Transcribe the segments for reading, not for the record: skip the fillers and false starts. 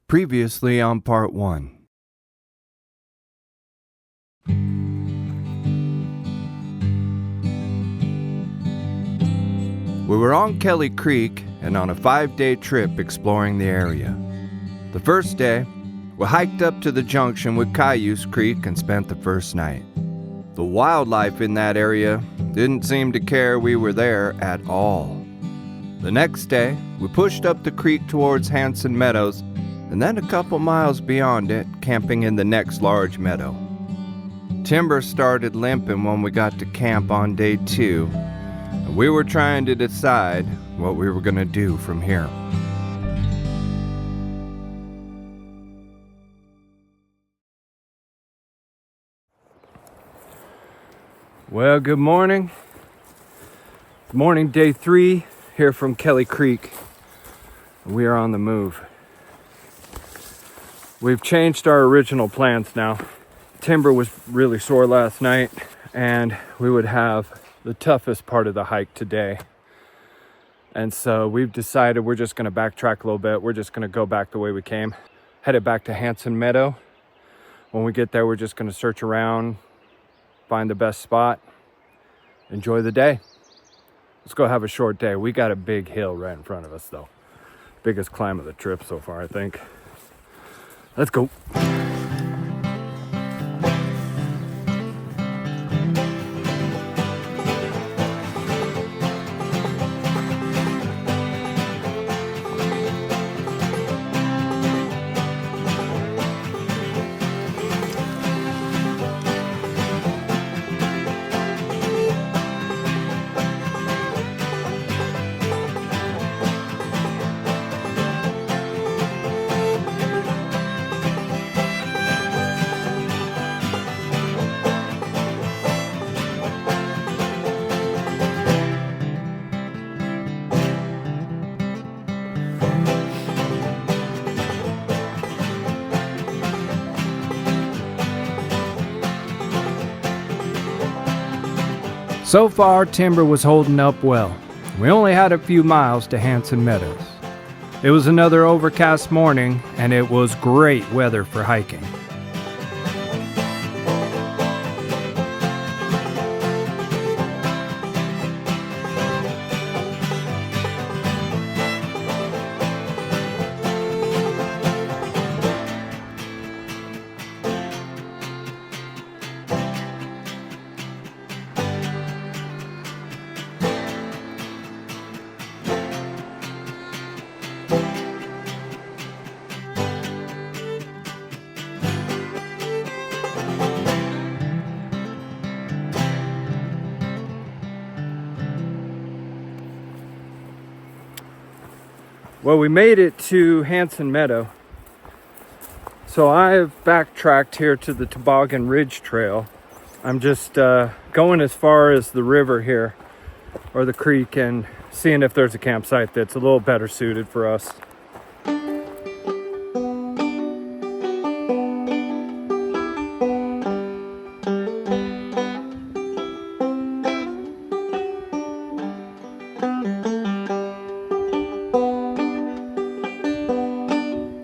Previously on part 1. We were on Kelly Creek and on a 5-day trip exploring the area. The first day, we hiked up to the junction with Caillus Creek and spent the first night. The wildlife in that area didn't seem to care we were there at all. The next day, we pushed up the creek towards Hanson Meadows and then a couple miles beyond it, camping in the next large meadow. Timber started limping when we got to camp on day 2, and we were trying to decide what we were going to do from here. Well, good morning. Good morning, day 3, here from Kelly Creek. We are on the move. We've changed our original plans now. Timber was really sore last night, and we would have the toughest part of the hike today. And so we've decided we're just going to backtrack a little bit. We're just going to go back the way we came. Headed back to Hanson Meadow. When we get there, we're just going to search around, find the best spot, enjoy the day. Let's go have a short day. We got a big hill right in front of us, though. Biggest climb of the trip so far, I think. Let's go. So far, Timber was holding up well. We only had a few miles to Hanson Meadows. It was another overcast morning, and it was great weather for hiking. Well, we made it to Hanson Meadow. So I've backtracked here to the Toboggan Ridge Trail. I'm just going as far as the river here, or the creek, and seeing if there's a campsite that's a little better suited for us.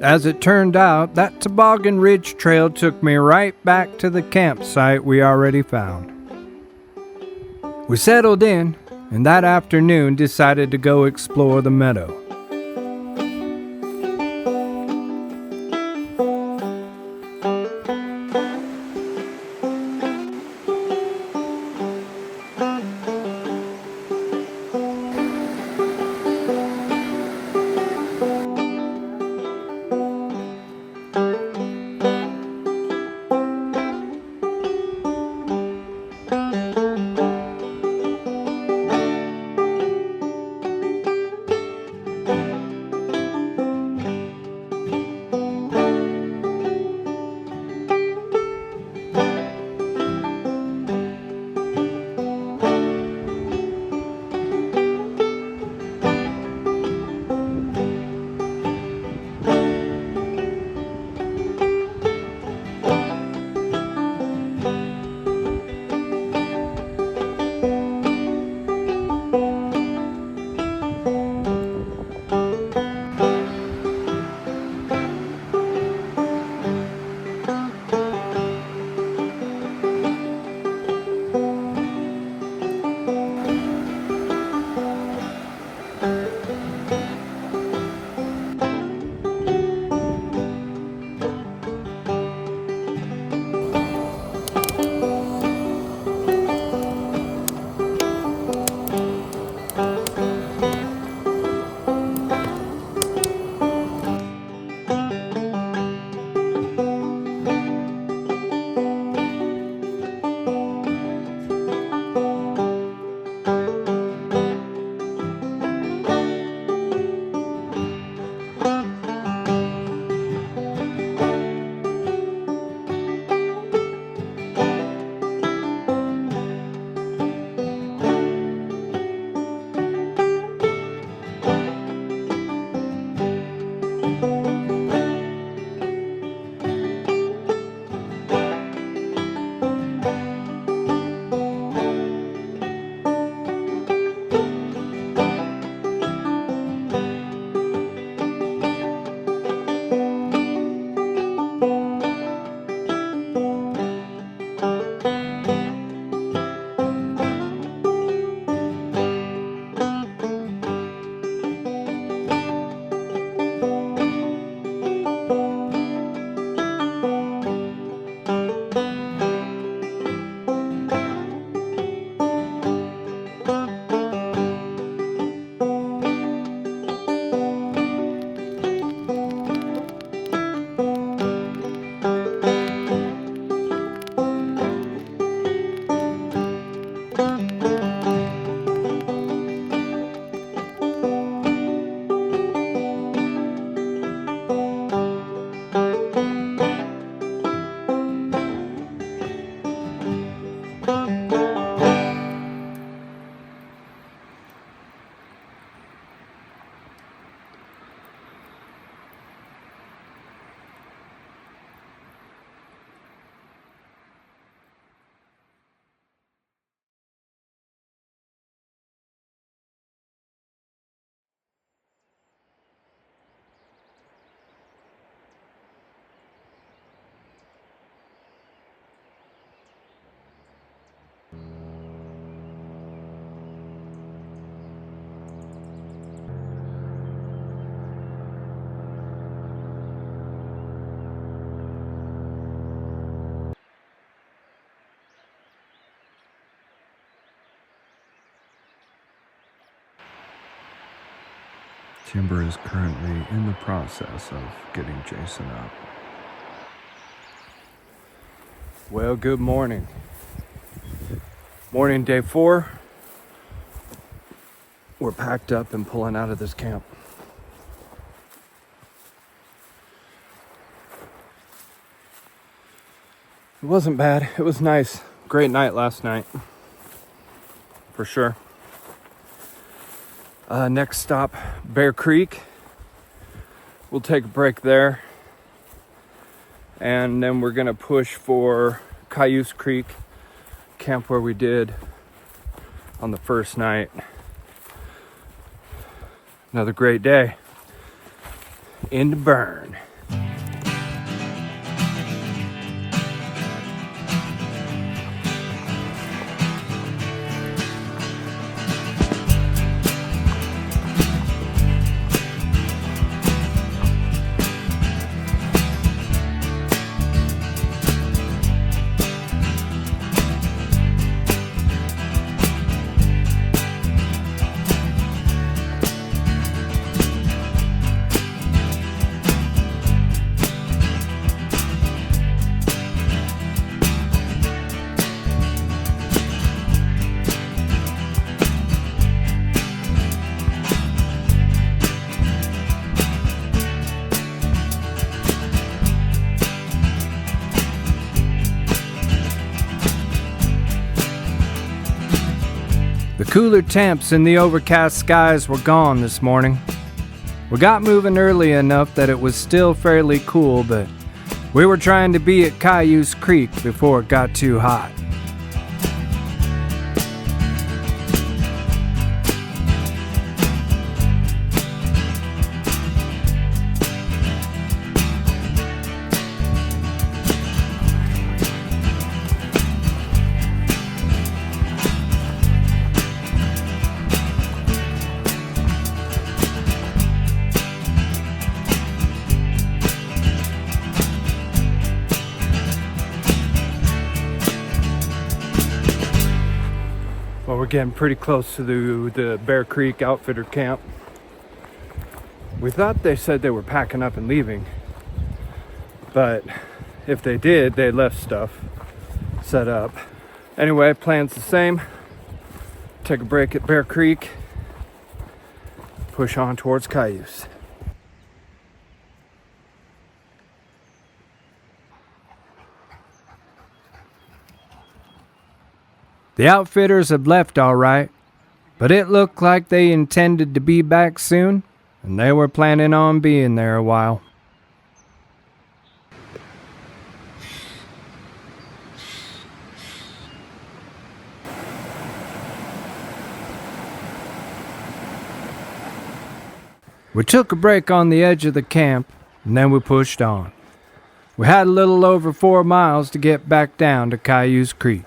As it turned out, that Toboggan Ridge Trail took me right back to the campsite we already found. We settled in, and that afternoon decided to go explore the meadow. Timber is currently in the process of getting Jason up. Well, good morning. Morning, day 4. We're packed up and pulling out of this camp. It wasn't bad. It was nice. Great night last night. For sure. Next stop, Bear Creek. We'll take a break there. And then we're going to push for Caillus Creek, camp where we did on the first night. Another great day. In the burn. The cooler temps in the overcast skies were gone this morning. We got moving early enough that it was still fairly cool, but we were trying to be at Caillus Creek before it got too hot. Well, we're getting pretty close to the Bear Creek Outfitter camp. We thought they said they were packing up and leaving, but if they did, they left stuff set up. Anyway, plan's the same. Take a break at Bear Creek, push on towards Caillus. The outfitters had left all right, but it looked like they intended to be back soon, and they were planning on being there a while. We took a break on the edge of the camp, and then we pushed on. We had a little over 4 miles to get back down to Caillus Creek.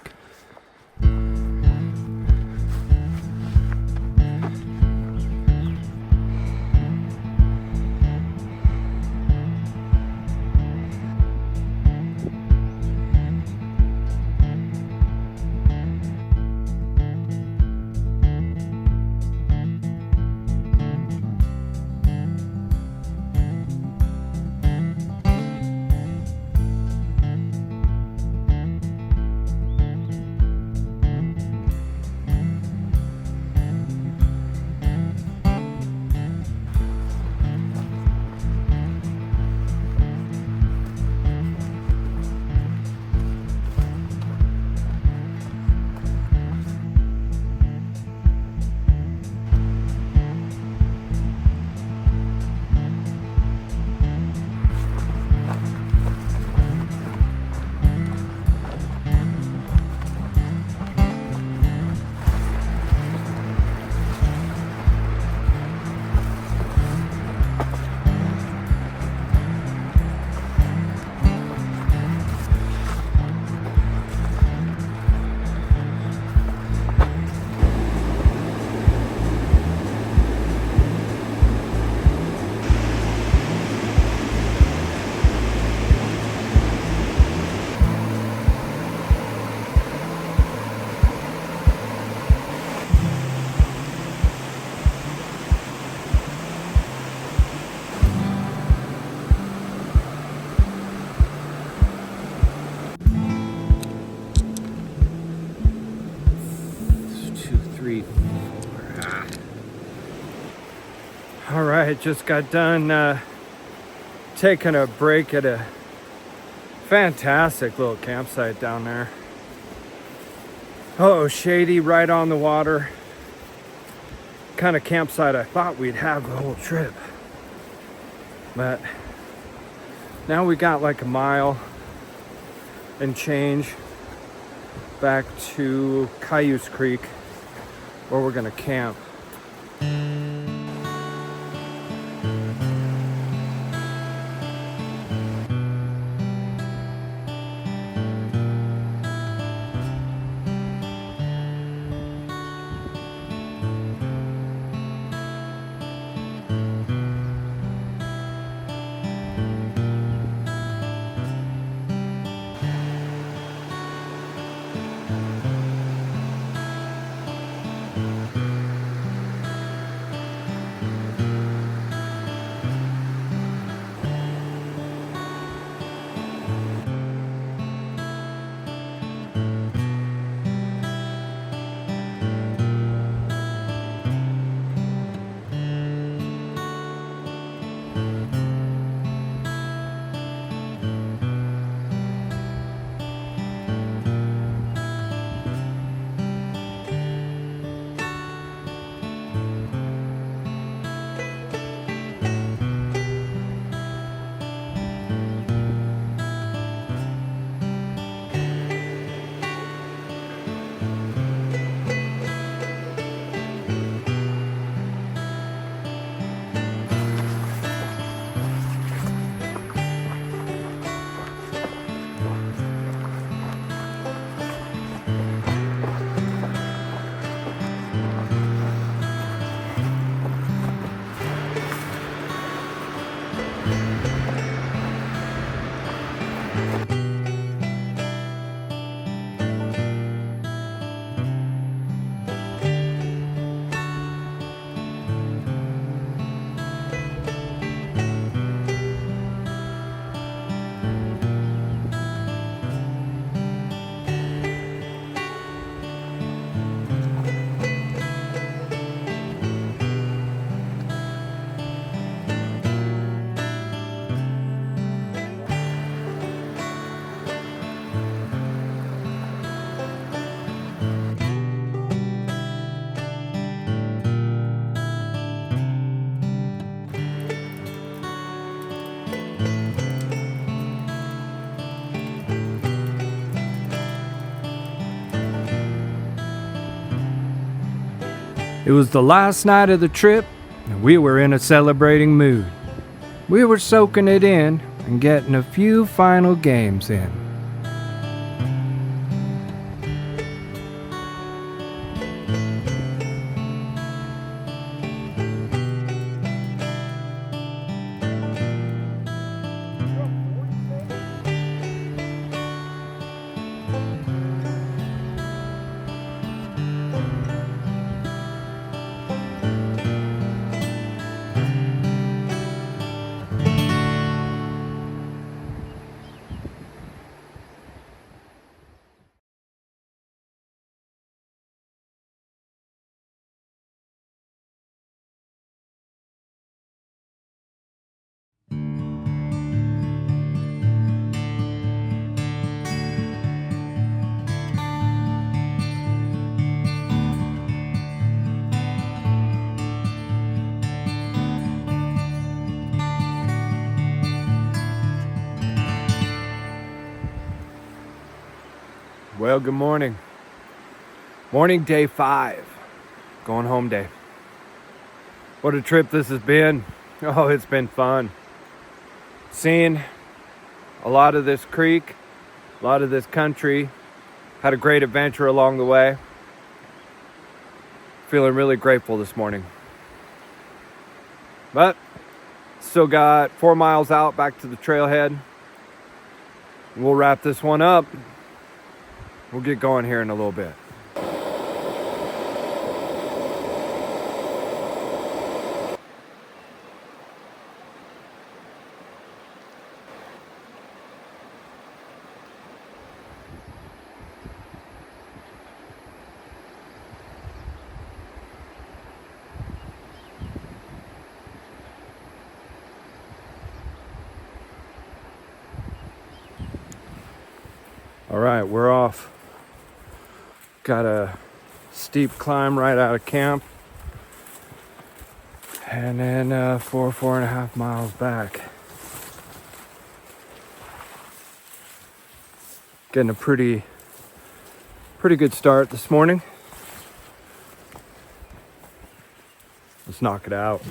Alright, just got done taking a break at a fantastic little campsite down there. Oh, shady, right on the water. Kind of campsite I thought we'd have the whole trip. But now we got like a mile and change back to Caillus Creek where we're gonna camp. It was the last night of the trip, and we were in a celebrating mood. We were soaking it in and getting a few final games in. Well, good morning. Morning day 5. Going home day. What a trip this has been. Oh, it's been fun. Seeing a lot of this creek, a lot of this country. Had a great adventure along the way. Feeling really grateful this morning. But still got 4 miles out back to the trailhead. We'll wrap this one up. We'll get going here in a little bit. All right, we're off. Got a steep climb right out of camp. And then 4.5 miles back. Getting a pretty good start this morning. Let's knock it out.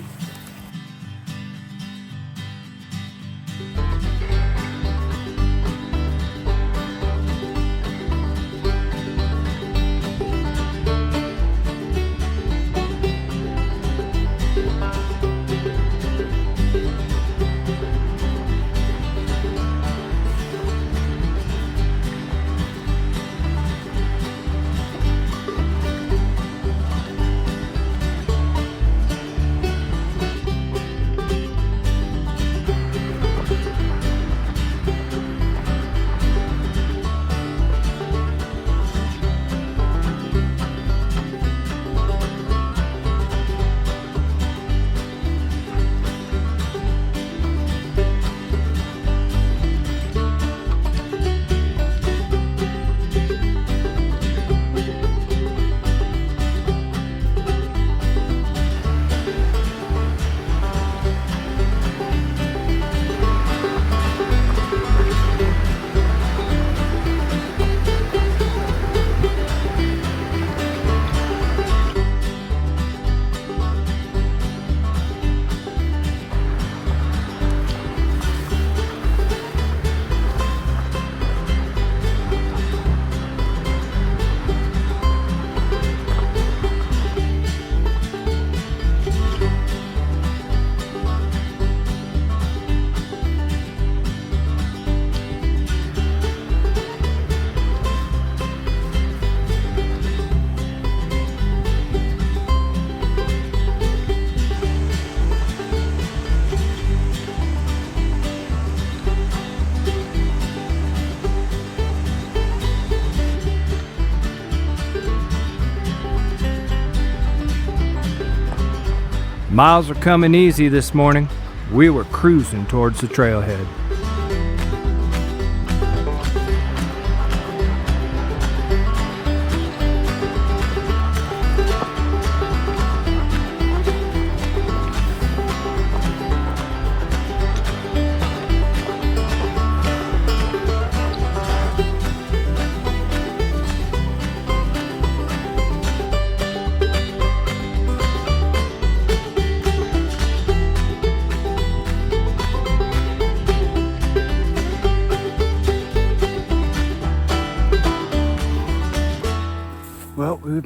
Miles are coming easy this morning. We were cruising towards the trailhead.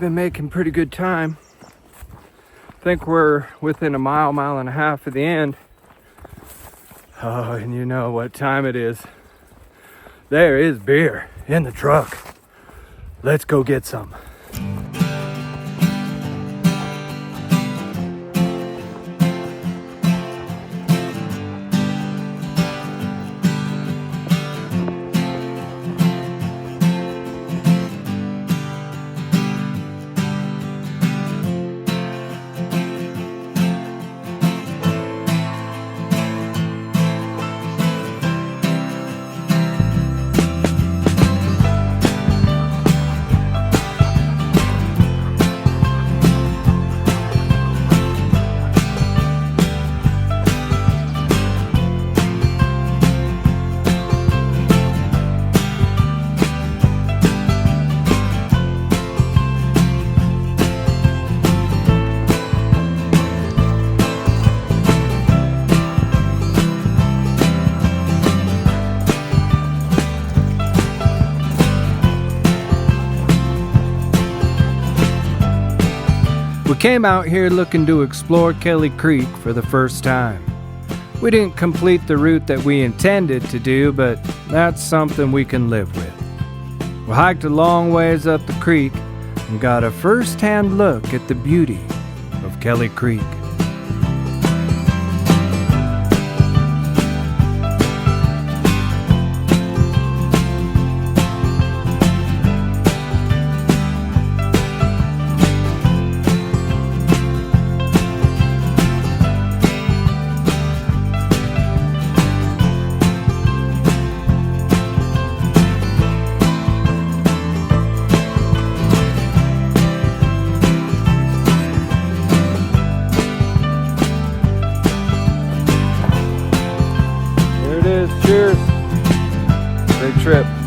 been making pretty good time. I think we're within a mile and a half of the end. Oh, and you know what time it is. There is beer in the truck. Let's go get some. We came out here looking to explore Kelly Creek for the first time. We didn't complete the route that we intended to do, but that's something we can live with. We hiked a long ways up the creek and got a first-hand look at the beauty of Kelly Creek. Cheers. Great trip.